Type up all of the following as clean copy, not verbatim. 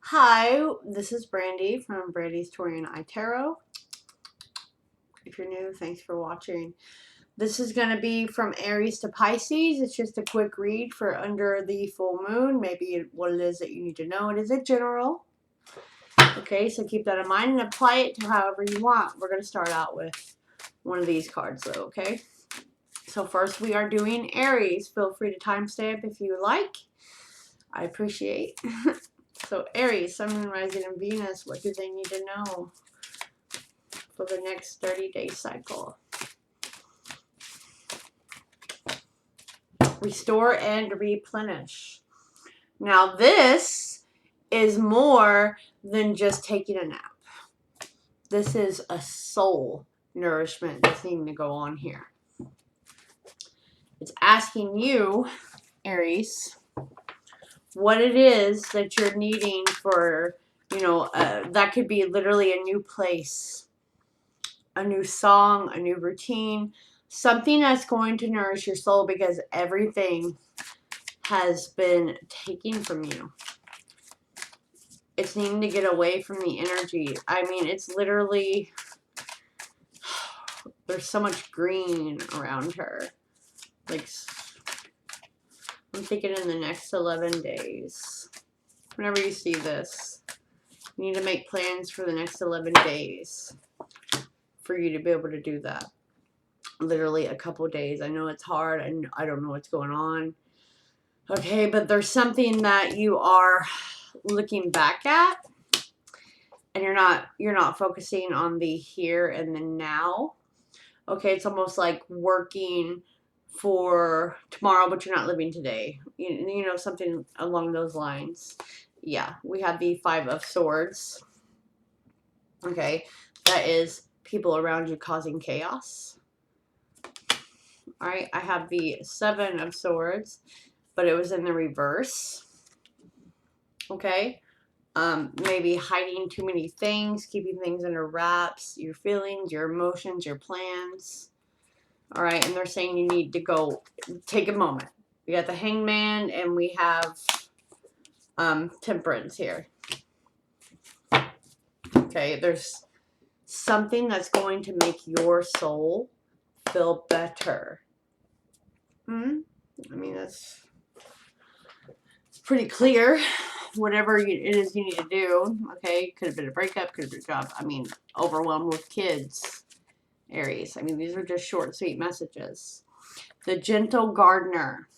Hi, this is Brandy from Brandy's Torian Eye Tarot. If you're new, thanks for watching. This is going to be from Aries to Pisces. It's just a quick read for under the full moon, maybe what it is that you need to know. It is a general. Okay, so keep that in mind and apply it to however you want. We're going to start out with one of these cards though, okay? So first we are doing Aries. Feel free to timestamp if you like. I appreciate. So Aries, Sun, Moon, Rising, and Venus, what do they need to know for the next 30-day cycle? Restore and replenish. Now this is more than just taking a nap. This is a soul nourishment that's needing to go on here. It's asking you, Aries, what it is that you're needing for, that could be literally a new place, a new song, a new routine, something that's going to nourish your soul because everything has been taken from you. It's needing to get away from the energy. I mean, it's literally, there's so much green around her. Like, I'm thinking in the next 11 days. Whenever you see this, you need to make plans for the next 11 days for you to be able to do that. Literally a couple days. I know it's hard and I don't know what's going on. Okay, but there's something that you are looking back at and you're not focusing on the here and the now. Okay, it's almost like working for tomorrow, but you're not living today. You know, something along those lines. Yeah, we have the Five of Swords. Okay, that is people around you causing chaos. All right, I have the Seven of Swords, but it was in the reverse. Okay, maybe hiding too many things, keeping things under wraps, your feelings, your emotions, your plans. All right, and they're saying you need to go take a moment. We got the Hangman and we have Temperance here. Okay, there's something that's going to make your soul feel better. I mean, that's pretty clear. Whatever it is you need to do. Okay, could have been a breakup, could have been a job. I mean, overwhelmed with kids, Aries. I mean, these are just short, sweet messages. The Gentle Gardener,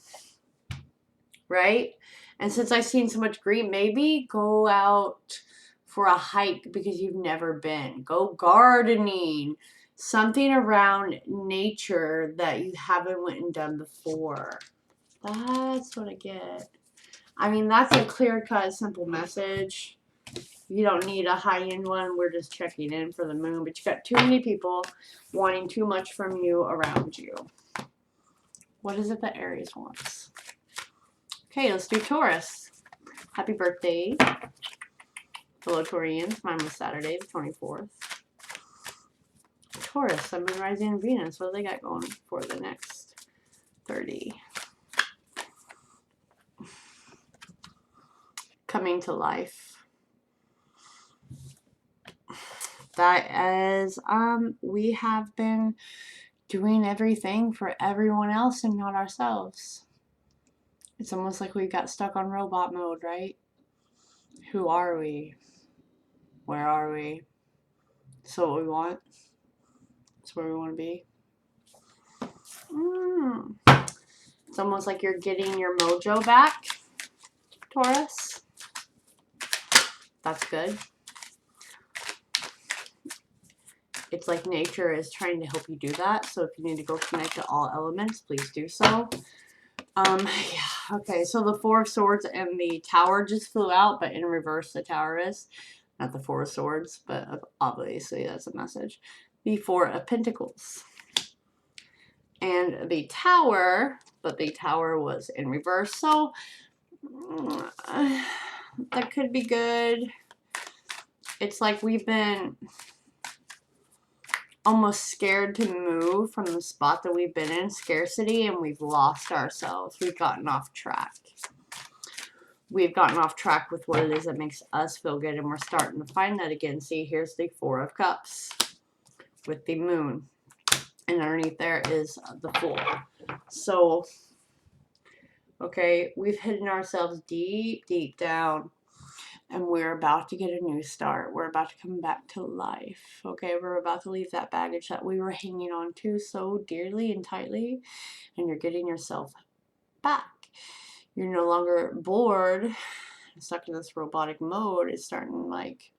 right? And since I've seen so much green, maybe go out for a hike because you've never been. Go gardening. Something around nature that you haven't went and done before. That's what I get. I mean, that's a clear-cut, simple message. You don't need a high-end one. We're just checking in for the moon. But you got too many people wanting too much from you around you. What is it that Aries wants? Okay, let's do Taurus. Happy birthday. Hello, Taurians. Mine was Saturday, the 24th. Taurus, Sun, Moon, Rising, and Venus. What do they got going for the next 30? Coming to life. That is, we have been doing everything for everyone else and not ourselves. It's almost like we got stuck on robot mode, right? Who are we? Where are we? So what we want? It's where we want to be. It's almost like you're getting your mojo back, Taurus. That's good. It's like nature is trying to help you do that. So if you need to go connect to all elements, please do so. Yeah, okay, so the Four of Swords and the Tower just flew out, but in reverse the Tower is. Not the Four of Swords, but obviously that's a message. The Four of Pentacles. And the Tower, but the Tower was in reverse, so that could be good. It's like we've been almost scared to move from the spot that we've been in, scarcity, and we've lost ourselves. We've gotten off track. we've gotten off track with what it is that makes us feel good, and we're starting to find that again. See, here's the Four of Cups with the moon, and underneath there is the Fool. So, okay, we've hidden ourselves deep, deep down, and we're about to get a new start. We're about to come back to life. Okay, we're about to leave that baggage that we were hanging on to so dearly and tightly, and you're getting yourself back. You're no longer bored, stuck in this robotic mode. It's starting like,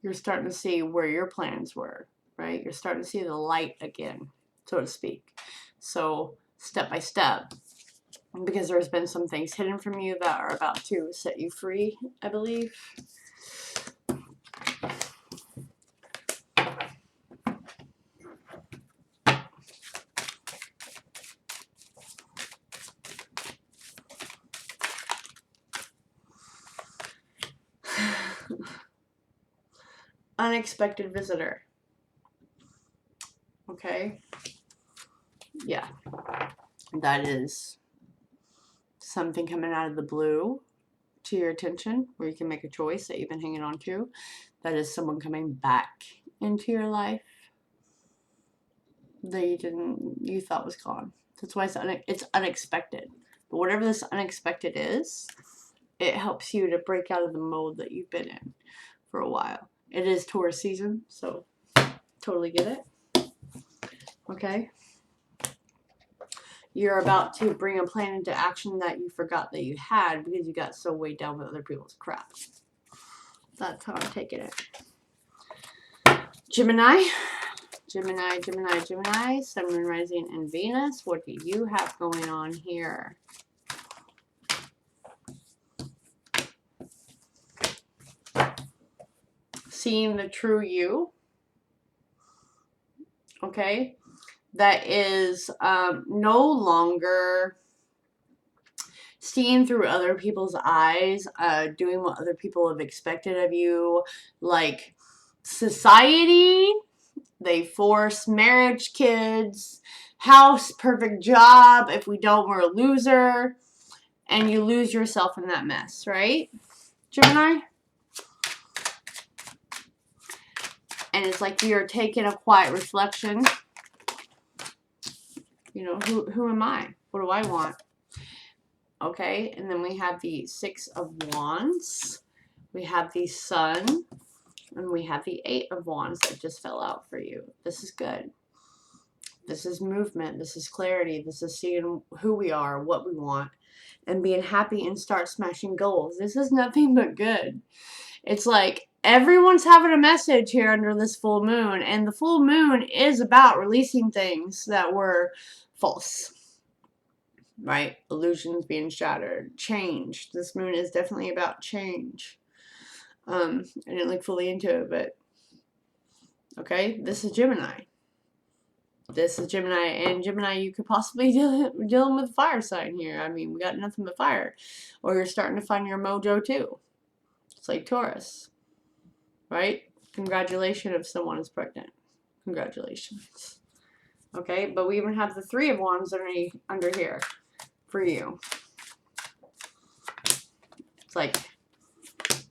you're starting to see where your plans were, right? You're starting to see the light again, so to speak. So step by step, because there's been some things hidden from you that are about to set you free, I believe. Unexpected visitor. Okay. Yeah. That is something coming out of the blue to your attention, where you can make a choice that you've been hanging on to. That is someone coming back into your life that you thought was gone. That's why it's unexpected. But whatever this unexpected is, it helps you to break out of the mode that you've been in for a while. It is Taurus season, so totally get it. Okay. You're about to bring a plan into action that you forgot that you had because you got so weighed down with other people's crap. That's how I'm taking it. Gemini. Gemini, Gemini, Gemini, Sun, Moon, Rising, and Venus. What do you have going on here? Seeing the true you. Okay. That is no longer seeing through other people's eyes, doing what other people have expected of you. Like society, they force marriage, kids, house, perfect job. If we don't, we're a loser. And you lose yourself in that mess, right, Gemini? And it's like you're taking a quiet reflection. You know, who am I? What do I want? Okay, and then we have the Six of Wands. We have the Sun. And we have the Eight of Wands that just fell out for you. This is good. This is movement. This is clarity. This is seeing who we are, what we want, and being happy and start smashing goals. This is nothing but good. It's like everyone's having a message here under this full moon, and the full moon is about releasing things that were false, right? Illusions being shattered, change. This moon is definitely about change. I didn't look fully into it, but okay, this is Gemini. This is Gemini, and Gemini, you could possibly dealing with a fire sign here. I mean, we got nothing but fire. Or you're starting to find your mojo too. It's like Taurus, right? Congratulations if someone is pregnant. Congratulations. Okay, but we even have the Three of Wands under here for you. It's like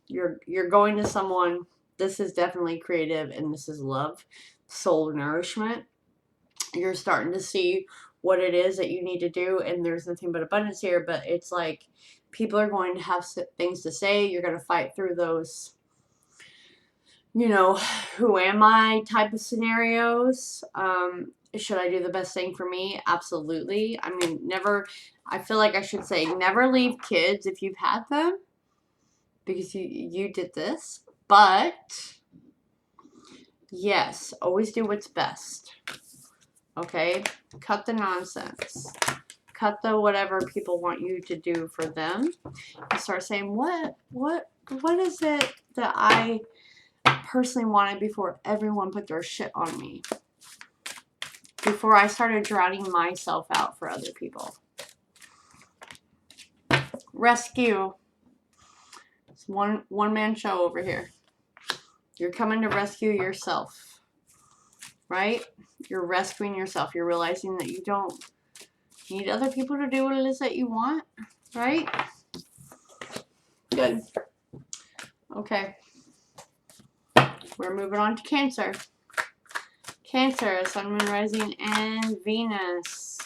you're going to someone. This is definitely creative, and this is love, soul nourishment. You're starting to see what it is that you need to do, and there's nothing but abundance here, but it's like people are going to have things to say. You're going to fight through those, you know, who am I type of scenarios. Should I do the best thing for me? Absolutely. I mean, I feel like I should say never leave kids if you've had them, because you did this, but yes, always do what's best. Okay, cut the nonsense. Cut the whatever people want you to do for them. And start saying, what is it that I personally wanted before everyone put their shit on me? Before I started drowning myself out for other people. Rescue. It's one man show over here. You're coming to rescue yourself. Right? You're rescuing yourself. You're realizing that you don't need other people to do what it is that you want, right? Good. Okay. We're moving on to Cancer. Cancer, Sun, Moon, Rising, and Venus.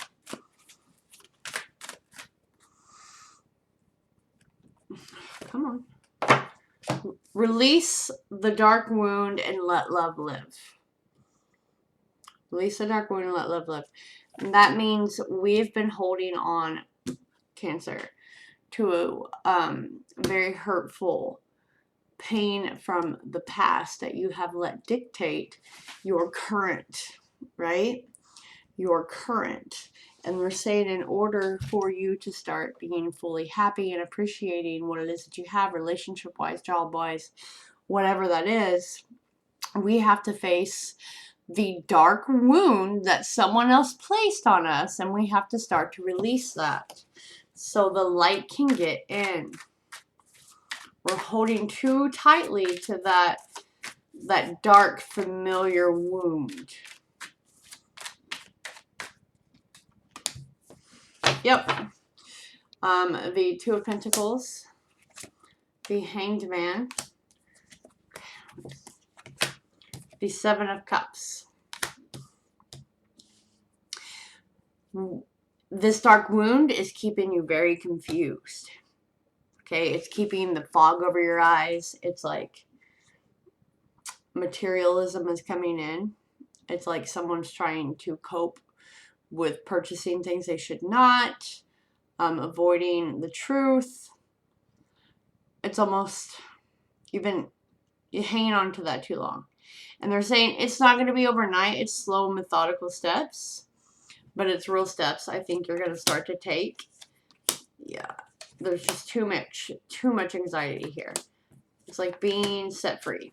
Come on. Release the dark wound and let love live. Release the dark wound and let love live. And that means we've been holding on, Cancer, to a very hurtful pain from the past that you have let dictate your current, right? Your current. And we're saying in order for you to start being fully happy and appreciating what it is that you have, relationship-wise, job-wise, whatever that is, we have to face the dark wound that someone else placed on us, and we have to start to release that so the light can get in. We're holding too tightly to that dark, familiar wound. Yep. The Two of Pentacles, the Hanged Man, the Seven of Cups. This dark wound is keeping you very confused. Okay, it's keeping the fog over your eyes. It's like materialism is coming in. It's like someone's trying to cope with purchasing things they should not, avoiding the truth. It's almost, you've been hanging on to that too long. And they're saying it's not going to be overnight. It's slow, methodical steps, but it's real steps I think you're going to start to take. Yeah, there's just too much anxiety here. It's like being set free.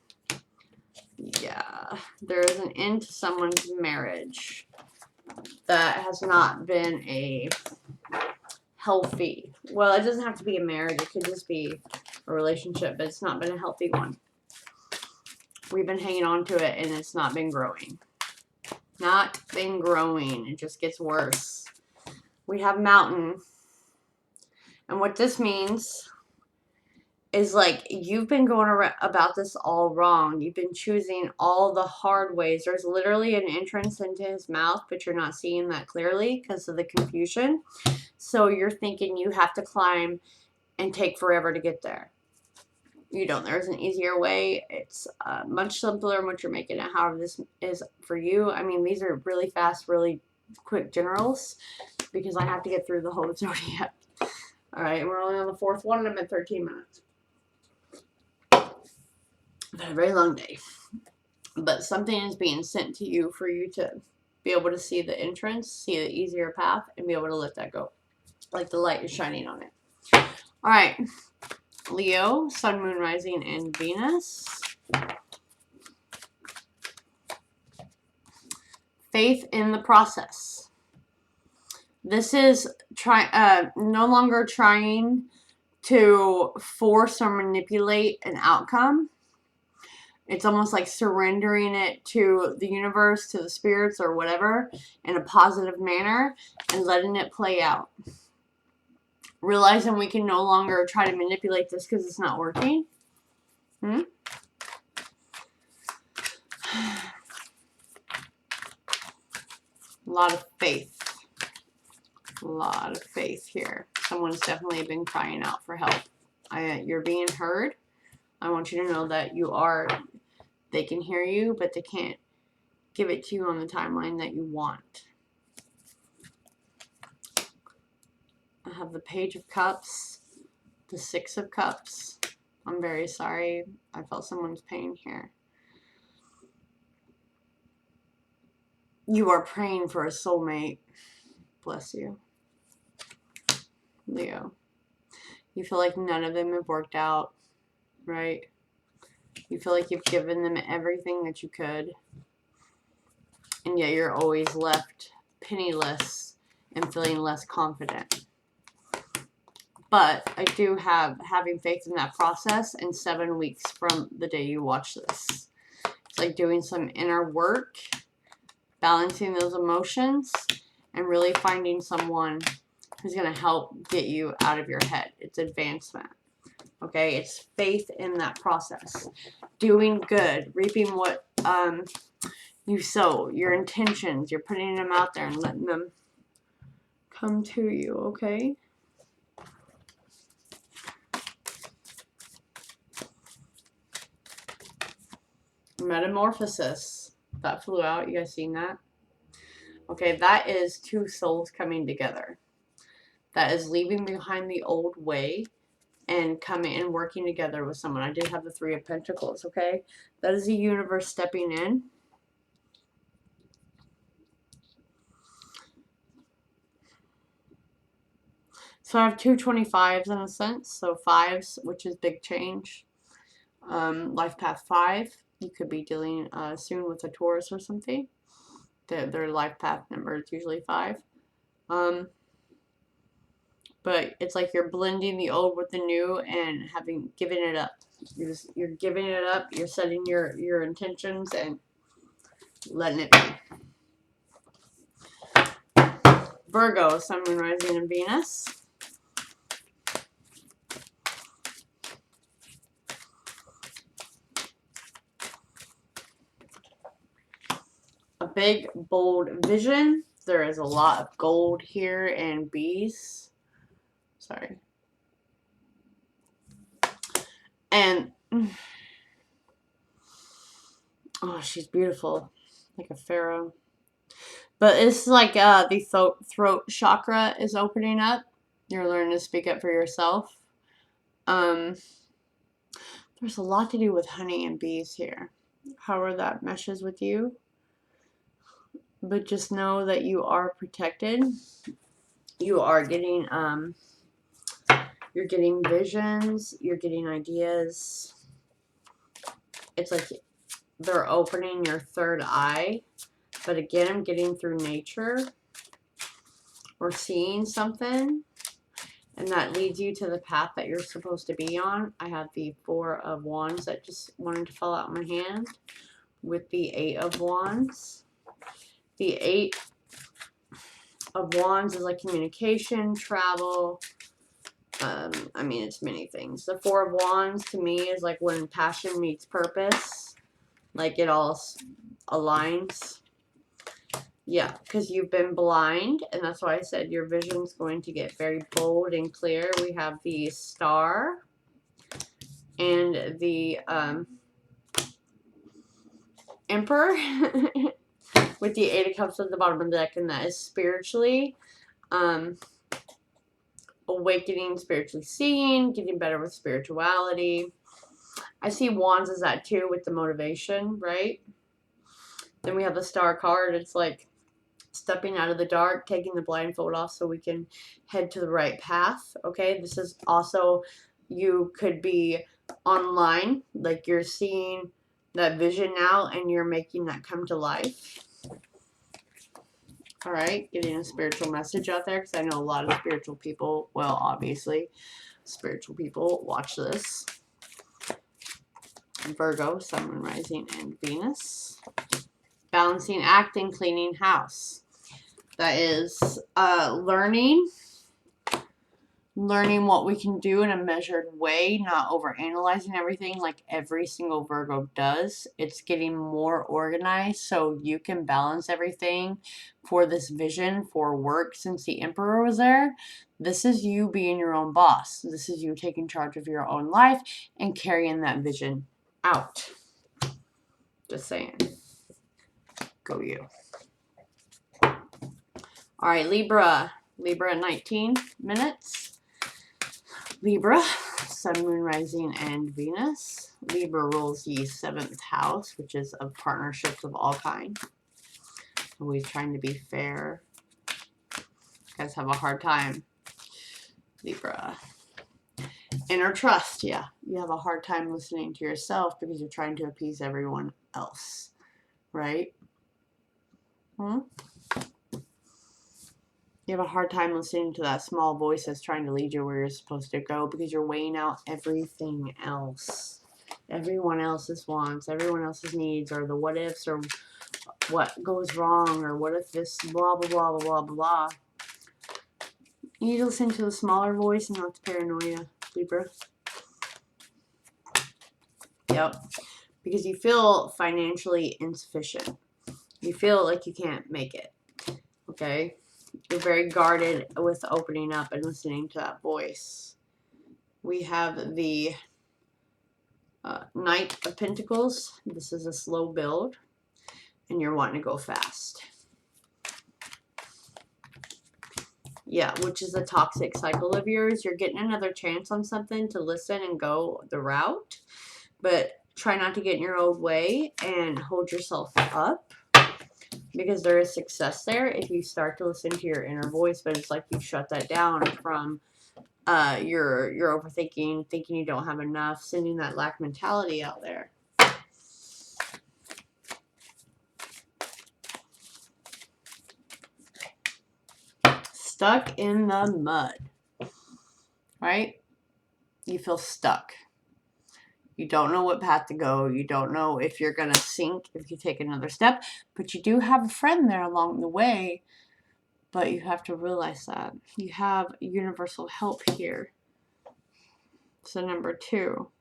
Yeah, there is an end to someone's marriage that has not been a healthy, well, it doesn't have to be a marriage, it could just be a relationship, but it's not been a healthy one. We've been hanging on to it and it's not been growing. Not been growing. It just gets worse. We have Mountain. And what this means is like you've been going about this all wrong. You've been choosing all the hard ways. There's literally an entrance into his mouth, but you're not seeing that clearly because of the confusion. So you're thinking you have to climb and take forever to get there. You don't. There's an easier way. It's much simpler than what you're making it. However, this is for you. I mean, these are really fast, really quick generals because I have to get through the whole zodiac. All right, we're only on the fourth one and I'm at 13 minutes. I've had a very long day. But something is being sent to you for you to be able to see the entrance, see the easier path, and be able to let that go. Like the light is shining on it. All right. Leo, Sun, Moon, Rising, and Venus. Faith in the process. This is no longer trying to force or manipulate an outcome. It's almost like surrendering it to the universe, to the spirits, or whatever, in a positive manner, and letting it play out. Realizing we can no longer try to manipulate this because it's not working. A lot of faith. A lot of faith here. Someone's definitely been crying out for help. You're being heard. I want you to know that you are, they can hear you, but they can't give it to you on the timeline that you want. I have the Page of Cups, the Six of Cups. I'm very sorry. I felt someone's pain here. You are praying for a soulmate. Bless you. Leo. You feel like none of them have worked out, right? You feel like you've given them everything that you could. And yet you're always left penniless and feeling less confident. But I do have having faith in that process in 7 weeks from the day you watch this. It's like doing some inner work, balancing those emotions, and really finding someone who's going to help get you out of your head. It's advancement. Okay, it's faith in that process. Doing good, reaping what you sow, your intentions, you're putting them out there and letting them come to you, okay? Metamorphosis. That flew out. You guys seen that? Okay, that is two souls coming together. That is leaving behind the old way and coming and working together with someone. I did have the Three of Pentacles, okay? That is the universe stepping in. So I have two 25s in a sense. So 5s, which is big change. Life path 5. You could be dealing soon with a Taurus or something. Their life path number is usually 5. But it's like you're blending the old with the new and given it up. You're giving it up. You're setting your intentions and letting it be. Virgo, Sun, Moon, Rising, and Venus. A big, bold vision. There is a lot of gold here and bees. Sorry. And, oh, she's beautiful. Like a pharaoh. But it's like the throat chakra is opening up. You're learning to speak up for yourself. There's a lot to do with honey and bees here. However that meshes with you. But just know that you are protected. You are getting you're getting visions, you're getting ideas. It's like they're opening your third eye. But again, I'm getting through nature or seeing something. And that leads you to the path that you're supposed to be on. I have the 4 of Wands that just wanted to fall out my hand with the 8 of Wands. The 8 of Wands is like communication, travel. I mean, it's many things. The 4 of Wands to me is like when passion meets purpose. Like it all aligns. Yeah, because you've been blind, and that's why I said your vision's going to get very bold and clear. We have the Star and the Emperor with the 8 of Cups at the bottom of the deck, and that is spiritually awakening, spiritually seeing, getting better with spirituality. I see Wands as that too with the motivation, right? Then we have the Star card. It's like stepping out of the dark, taking the blindfold off so we can head to the right path. Okay, this is also, you could be online, like you're seeing that vision now and you're making that come to life. All right, getting a spiritual message out there because I know a lot of spiritual people, well, obviously, spiritual people watch this. Virgo, Sun, Moon, Rising, and Venus. Balancing act and cleaning house. That is learning what we can do in a measured way, not overanalyzing everything like every single Virgo does. It's getting more organized so you can balance everything for this vision for work. Since the Emperor was there, this is you being your own boss. This is you taking charge of your own life and carrying that vision out. Just saying. Go you. All right, Libra. Libra at 19 minutes. Libra, Sun, Moon, Rising, and Venus. Libra rules the 7th house, which is of partnerships of all kinds. Always trying to be fair. You guys have a hard time. Libra. Inner trust, yeah. You have a hard time listening to yourself because you're trying to appease everyone else. Right? You have a hard time listening to that small voice that's trying to lead you where you're supposed to go because you're weighing out everything else. Everyone else's wants, everyone else's needs, or the what ifs, or what goes wrong, or what if this blah, blah, blah, blah, blah, blah. You need to listen to the smaller voice and not the paranoia, Libra. Yep. Because you feel financially insufficient. You feel like you can't make it. Okay? You're very guarded with opening up and listening to that voice. We have the Knight of Pentacles. This is a slow build, and you're wanting to go fast. Yeah, which is a toxic cycle of yours. You're getting another chance on something to listen and go the route, but try not to get in your own way and hold yourself up, because there is success there if you start to listen to your inner voice, but it's like you shut that down from you're overthinking, thinking you don't have enough, sending that lack mentality out there. Stuck in the mud, right? You feel stuck. You don't know what path to go. You don't know if you're going to sink if you take another step, but you do have a friend there along the way, but you have to realize that. You have universal help here. So number 2.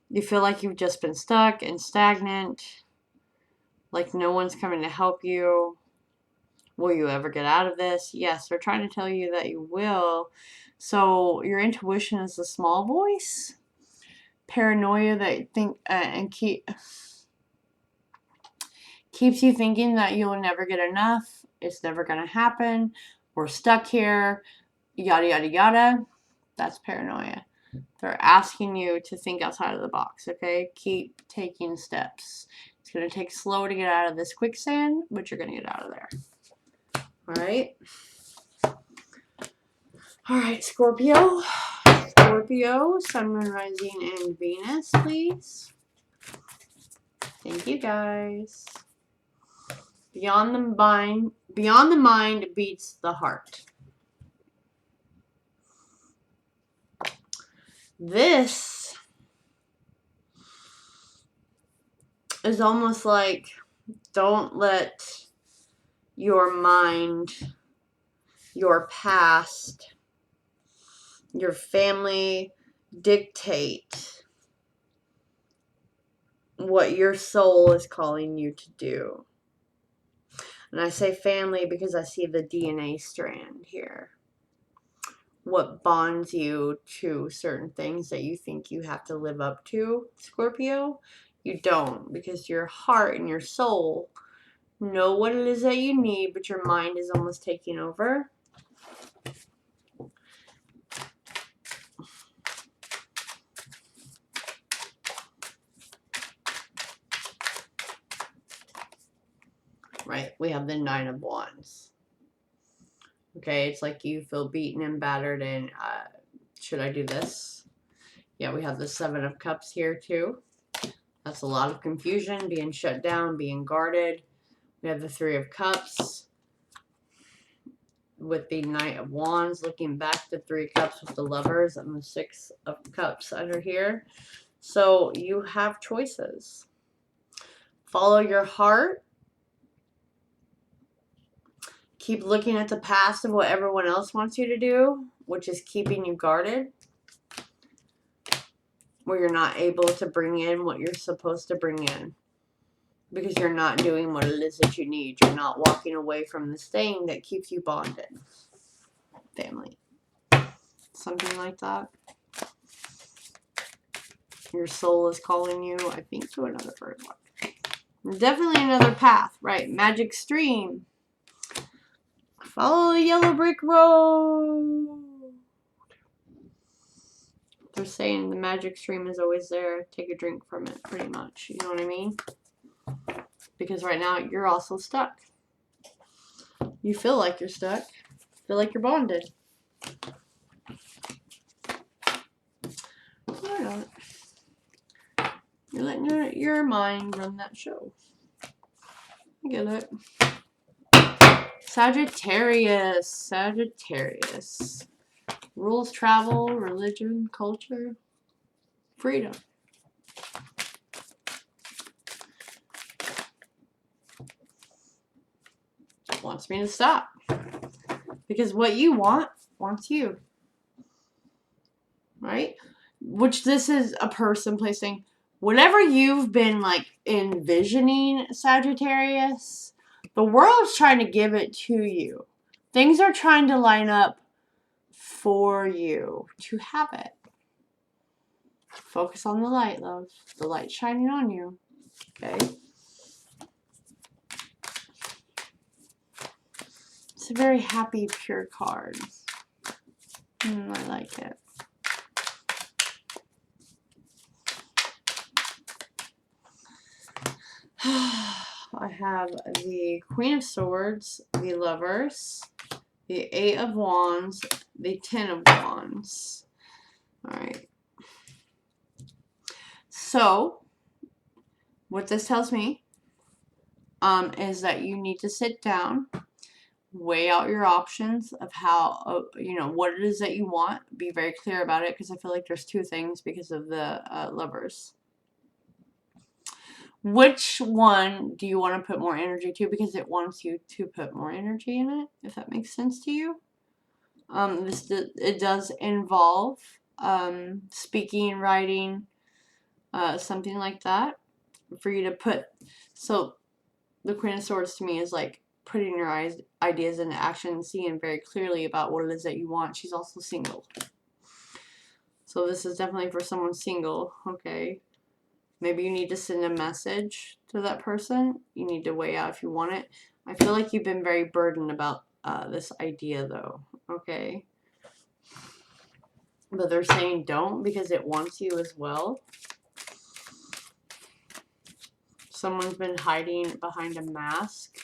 You feel like you've just been stuck and stagnant, like no one's coming to help you. Will you ever get out of this? Yes, they're trying to tell you that you will. So your intuition is the small voice. Paranoia that think and keeps you thinking that you'll never get enough. It's never going to happen. We're stuck here. Yada, yada, yada. That's paranoia. They're asking you to think outside of the box, okay? Keep taking steps. It's going to take slow to get out of this quicksand, but you're going to get out of there. All right? All right, Scorpio. Scorpio, Sun, Moon, Rising, and Venus, please. Thank you, guys. Beyond the mind beats the heart. This is almost like, don't let your mind, your past, your family dictate what your soul is calling you to do. And I say family because I see the DNA strand here. What bonds you to certain things that you think you have to live up to, Scorpio? You don't, because your heart and your soul know what it is that you need, but your mind is almost taking over. Right, we have the 9 of Wands. Okay, it's like you feel beaten and battered and should I do this? Yeah, we have the 7 of Cups here too. That's a lot of confusion, being shut down, being guarded. We have the 3 of Cups with the Knight of Wands, looking back, the 3 of Cups with the Lovers, and the 6 of Cups under here. So you have choices. Follow your heart. Keep looking at the past of what everyone else wants you to do, which is keeping you guarded, where you're not able to bring in what you're supposed to bring in because you're not doing what it is that you need. You're not walking away from this thing that keeps you bonded. Family. Something like that. Your soul is calling you, I think, to another person. Definitely another path, right? Magic stream. Follow the yellow brick road. They're saying the magic stream is always there. Take a drink from it, pretty much. You know what I mean? Because right now, you're also stuck. You feel like you're stuck. Feel like you're bonded. You're not. You're letting your mind run that show. I get it. Sagittarius. Sagittarius. Rules, travel, religion, culture, freedom. Wants me to stop. Because what you want wants you. Right? which this is a person placing, whatever you've been like envisioning, Sagittarius, the world's trying to give it to you. Things are trying to line up for you to have it. Focus on the light, love. The light's shining on you. Okay? It's a very happy, pure card. I like it. I have the Queen of Swords, the Lovers, the Eight of Wands, the Ten of Wands. Alright. So, what this tells me is that you need to sit down, weigh out your options of how, you know, what it is that you want. Be very clear about it, because I feel like there's two things because of the Lovers. Which one do you want to put more energy to? Because it wants you to put more energy in it, if that makes sense to you. It does involve speaking, writing, something like that, for you to put. So the Queen of Swords to me is like putting your ideas into action, seeing very clearly about what it is that you want. She's also single, so this is definitely for someone single. Okay, maybe you need to send a message to that person. You need to weigh out if you want it. I feel like you've been very burdened about this idea, though. Okay, but they're saying don't, because it wants you as well. Someone's been hiding behind a mask.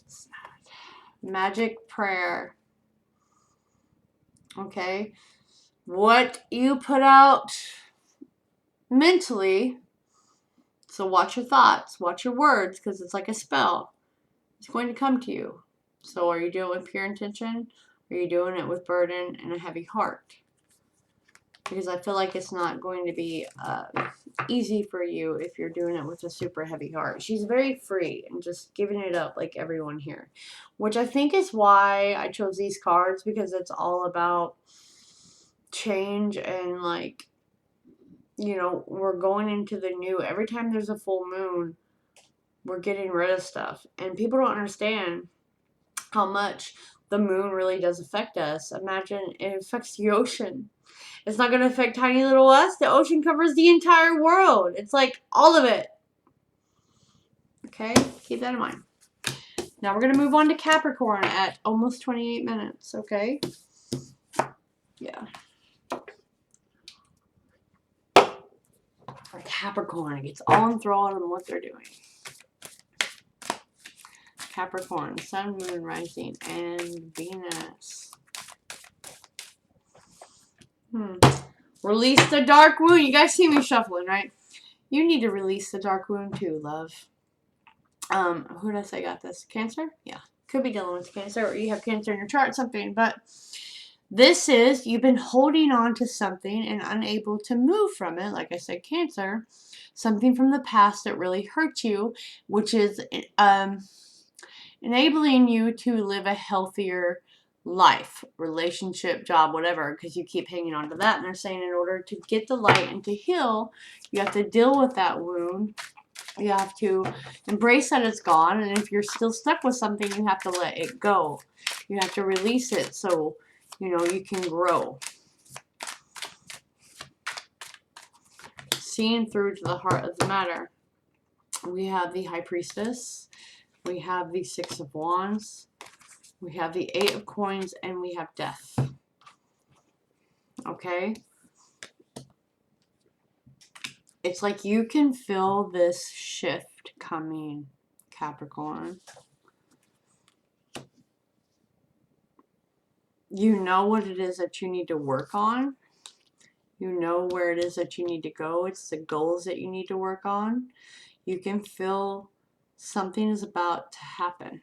Sad. Magic prayer. Okay. What you put out mentally, so watch your thoughts, watch your words, because it's like a spell. It's going to come to you. So are you doing it with pure intention? Or are you doing it with burden and a heavy heart? Because I feel like it's not going to be easy for you if you're doing it with a super heavy heart. She's very free and just giving it up like everyone here. Which I think is why I chose these cards, because it's all about change and, like, you know, we're going into the new. Every time there's a full moon, we're getting rid of stuff. And people don't understand how much the moon really does affect us. Imagine it affects the ocean. It's not going to affect tiny little us. The ocean covers the entire world. It's like all of it. Okay? Keep that in mind. Now we're going to move on to Capricorn at almost 28 minutes. Okay? Yeah. For Capricorn, it gets all enthralled in what they're doing. Capricorn, Sun, Moon, Rising, and Venus. Release the dark wound. You guys see me shuffling, right? You need to release the dark wound too, love. Who did I say got this? Cancer? Yeah. Could be dealing with Cancer, or you have Cancer in your chart, something. But this is, you've been holding on to something and unable to move from it. Like I said, Cancer. Something from the past that really hurt you, which is enabling you to live a healthier life, relationship, job, whatever, because you keep hanging on to that. And they're saying in order to get the light and to heal, you have to deal with that wound. You have to embrace that it's gone. And if you're still stuck with something, you have to let it go. You have to release it so, you know, you can grow. Seeing through to the heart of the matter. We have the High Priestess. We have the Six of Wands. We have the Eight of Coins, and we have Death. Okay? It's like you can feel this shift coming, Capricorn. You know what it is that you need to work on. You know where it is that you need to go. It's the goals that you need to work on. You can feel something is about to happen.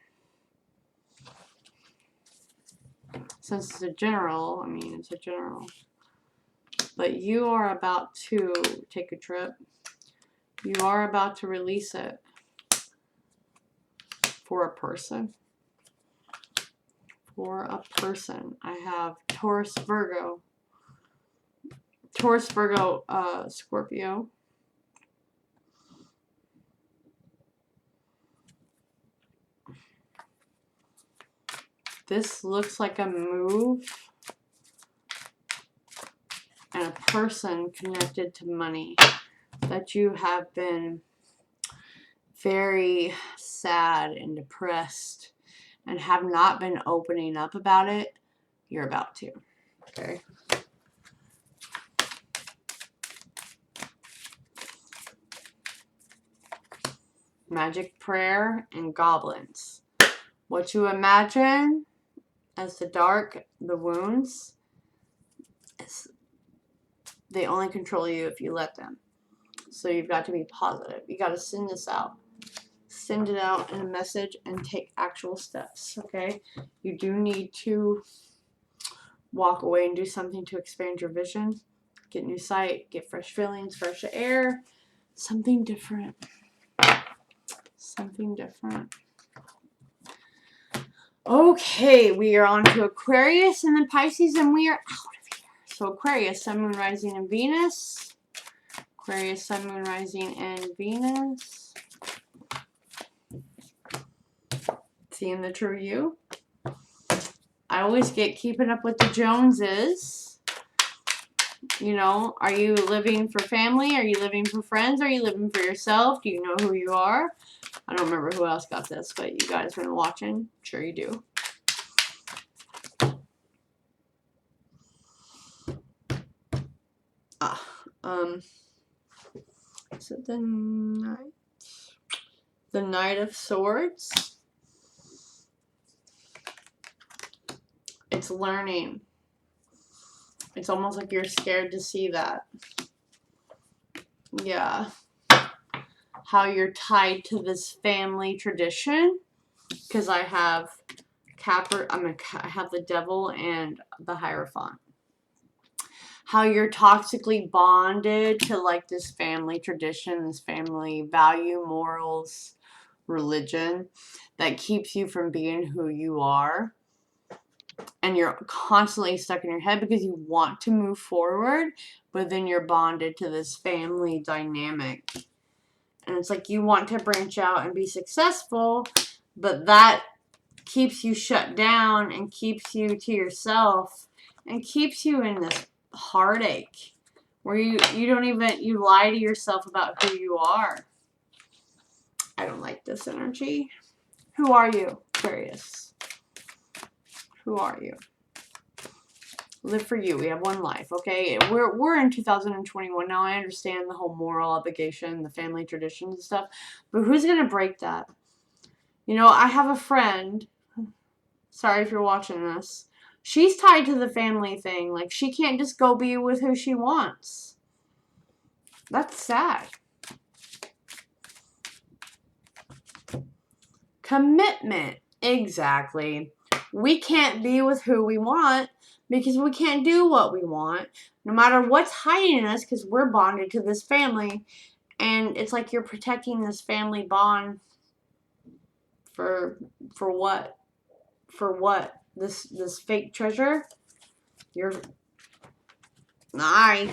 Since it's a general, I mean, it's a general. But you are about to take a trip. You are about to release it for a person. For a person. I have Taurus, Virgo. Taurus, Virgo, Scorpio. This looks like a move and a person connected to money that you have been very sad and depressed and have not been opening up about it. You're about to. Okay. Magic prayer and goblins. What you imagine as the dark, the wounds, they only control you if you let them. So you've got to be positive. You got to send this out. Send it out in a message and take actual steps, okay? You do need to walk away and do something to expand your vision. Get new sight, get fresh feelings, fresh air. Something different. Something different. Okay, we are on to Aquarius and then Pisces, and we are out of here. So Aquarius, Sun, Moon, Rising, and Venus. Aquarius, Sun, Moon, Rising, and Venus. Seeing the true you. I always get keeping up with the Joneses. You know, are you living for family? Are you living for friends? Are you living for yourself? Do you know who you are? I don't remember who else got this, but you guys been watching. Sure you do. Is it the Knight? The Knight of Swords. It's learning. It's almost like you're scared to see that. Yeah. How you're tied to this family tradition. Because I have I have the Devil and the Hierophant. How you're toxically bonded to like this family tradition, this family value, morals, religion that keeps you from being who you are. And you're constantly stuck in your head because you want to move forward, but then you're bonded to this family dynamic. And it's like you want to branch out and be successful, but that keeps you shut down and keeps you to yourself and keeps you in this heartache where you don't even, you lie to yourself about who you are. I don't like this energy. Who are you? Aquarius. Who are you? Live for you. We have one life, okay? We're in 2021 now. I understand the whole moral obligation, the family traditions and stuff, but who's gonna break that? You know, I have a friend. Sorry if you're watching this. She's tied to the family thing. Like, she can't just go be with who she wants. That's sad. Commitment. Exactly. We can't be with who we want because we can't do what we want. No matter what's hiding us, because we're bonded to this family. And it's like you're protecting this family bond for what? For what? This fake treasure? I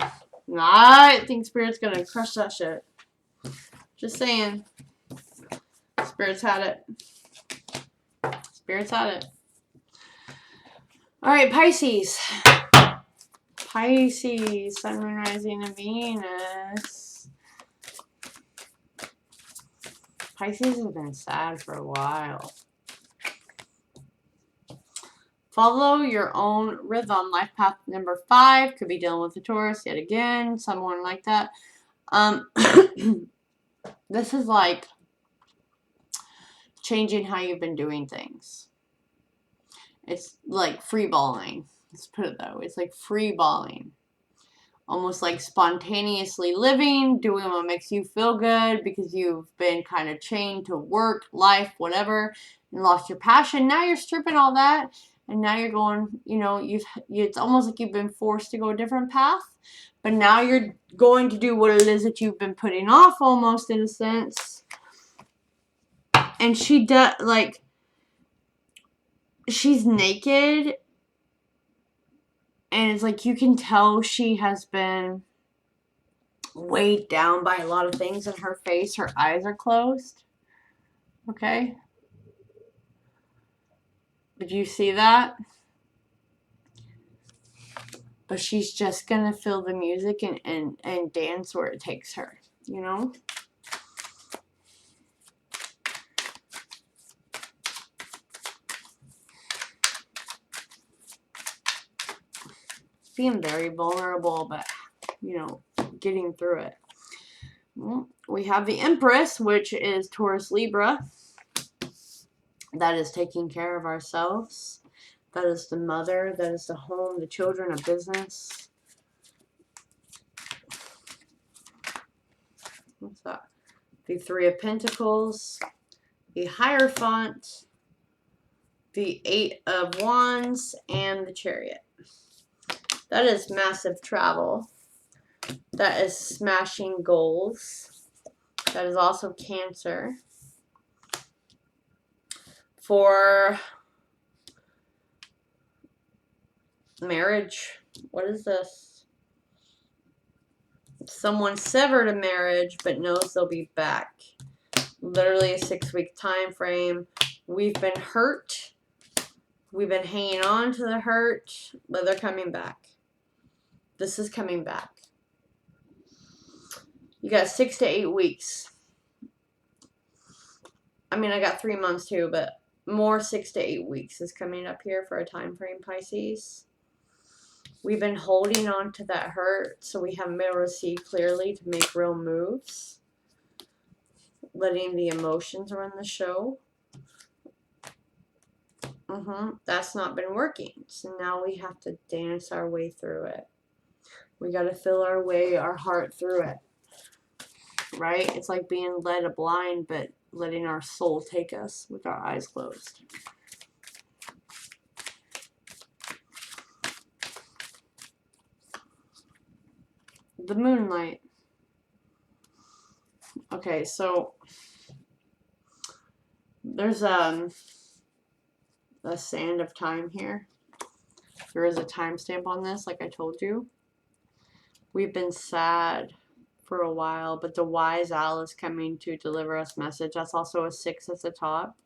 think Spirit's gonna crush that shit. Just saying. Spirit's had it. Spirit's had it. Alright, Pisces. Pisces, Sun, Moon, Rising, and Venus. Pisces has been sad for a while. Follow your own rhythm. Life path number 5. Could be dealing with the Taurus yet again. Someone like that. This is like changing how you've been doing things. It's like free balling. Let's put it that way. It's like free balling. Almost like spontaneously living, doing what makes you feel good because you've been kind of chained to work, life, whatever, and lost your passion. Now you're stripping all that, and now you're going, you know, it's almost like you've been forced to go a different path, but now you're going to do what it is that you've been putting off almost in a sense. And she does, like, she's naked And it's like you can tell she has been weighed down by a lot of things in her face. Her eyes are closed. Okay? Did you see that? But she's just gonna feel the music and dance where it takes her, you know? Being very vulnerable, but, you know, getting through it. Well, we have the Empress, which is Taurus Libra. That is taking care of ourselves. That is the mother. That is the home, the children, a business. What's that? The Three of Pentacles, the Hierophant, the Eight of Wands, and the Chariot. That is massive travel. That is smashing goals. That is also Cancer. For marriage, what is this? Someone severed a marriage but knows they'll be back. Literally a 6-week time frame. We've been hurt. We've been hanging on to the hurt, but they're coming back. This is coming back. You got 6 to 8 weeks. I mean, I got 3 months too, but more 6 to 8 weeks is coming up here for a time frame, Pisces. We've been holding on to that hurt, so we haven't been able to see clearly to make real moves. Letting the emotions run the show. That's not been working. So now we have to dance our way through it. We got to feel our heart through it. Right? It's like being led a blind, but letting our soul take us with our eyes closed. The Moonlight. Okay, so there's a sand of time here. There is a timestamp on this, like I told you. We've been sad for a while, but the wise owl is coming to deliver us message. That's also a 6 at the top.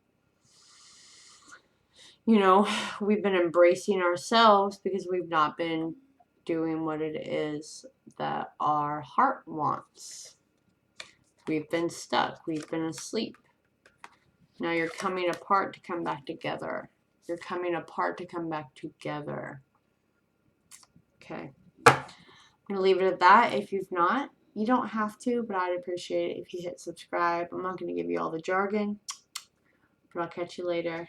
You know, we've been embracing ourselves because we've not been doing what it is that our heart wants. We've been stuck. We've been asleep. Now you're coming apart to come back together. You're coming apart to come back together. Okay. I'm going to leave it at that. If you've not, you don't have to, but I'd appreciate it if you hit subscribe. I'm not going to give you all the jargon, but I'll catch you later.